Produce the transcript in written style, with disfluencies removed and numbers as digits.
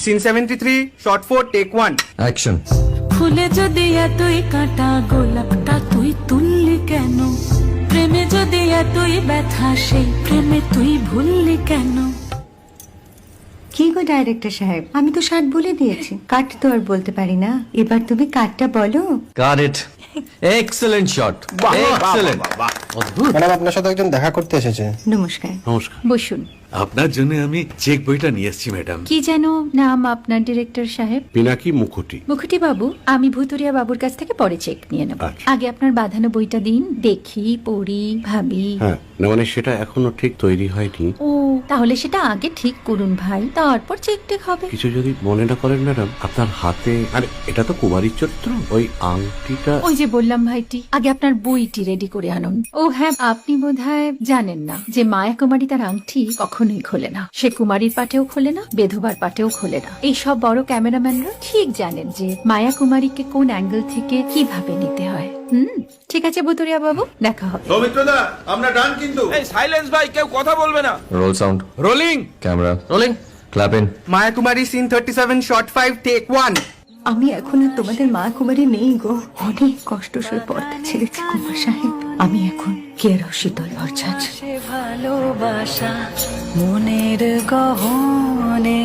Scene 73 short 4 take 1 action. ফুলে যদি এতই কাঁটা গোলাপটা তুই তুললি কেন? প্রেমে যদি এতই ব্যথা সেই প্রেমে তুই ভুললি কেন? কি গো ডাইরেক্টর সাহেব, আমি তো 60 বলে দিয়েছি, কাট তো আর বলতে পারি না, এবার তুমি কাটটা বলো। Got it. Excellent shot, excellent. অদ্ভুত। ম্যাডাম আপনার সাথে একজন দেখা করতে এসেছে। নমস্কার। নমস্কার। বসুন। আপনার জন্য আমি চেক বইটা নিয়ে এসেছি ম্যাডাম। কি যেন নাম আপনার ডিরেক্টর সাহেব? পিনাকি মুখোটি। মুখুটি বাবু, আমি ভুতুরিয়া বাবুর কাছ থেকে পরে চেক নিয়ে নেব। আচ্ছা। আগে আপনার বাঁধানো বইটা দিন, দেখি, পড়ি, ভাবি। হ্যাঁ, না মানে সেটা এখনো ঠিক তৈরি হয়নি। ও, তাহলে সেটা আগে ঠিক করুন ভাই, তারপর চেক টেক হবে। কিছু যদি মনে না করেন ম্যাডাম, আপনার হাতে, আরে এটা তো কুমারীর চরিত্র, ওই আংটিটা। ওই যে বললাম ভাইটি, আগে আপনার বইটি রেডি করে আনুন। ও হ্যাঁ, আপনি বোধহয় জানেন না যে মায়া কুমারী তার আংটি কখনোই খোলে না। সে কুমারীর পাটেও খোলে না, বেধবার পাটেও খোলে না। এই সব বড় ক্যামেরাম্যানরা ঠিক জানেন যে মায়া কুমারীকে কোন অ্যাঙ্গেল থেকে কিভাবে নিতে হয়। ঠিক আছে বুতুরিয়া বাবু, দেখা হবে। সৌমিত্রদা, আমরা ডান কিন্তু। এই সাইলেন্স ভাই, কেউ কথা বলবে না। Roll sound, rolling. Camera rolling, clap in. Maya Kumari scene 37 shot 5 take 1 আমি এখন আর তোমাদের মা কুমারী নেই গো, অনেক কষ্ট সয়ে পর্দা ছেড়েছি কুমার সাহেব। আমি এখন কেরো শীতল ভরছাছ। ভালোবাসা মনের গহনে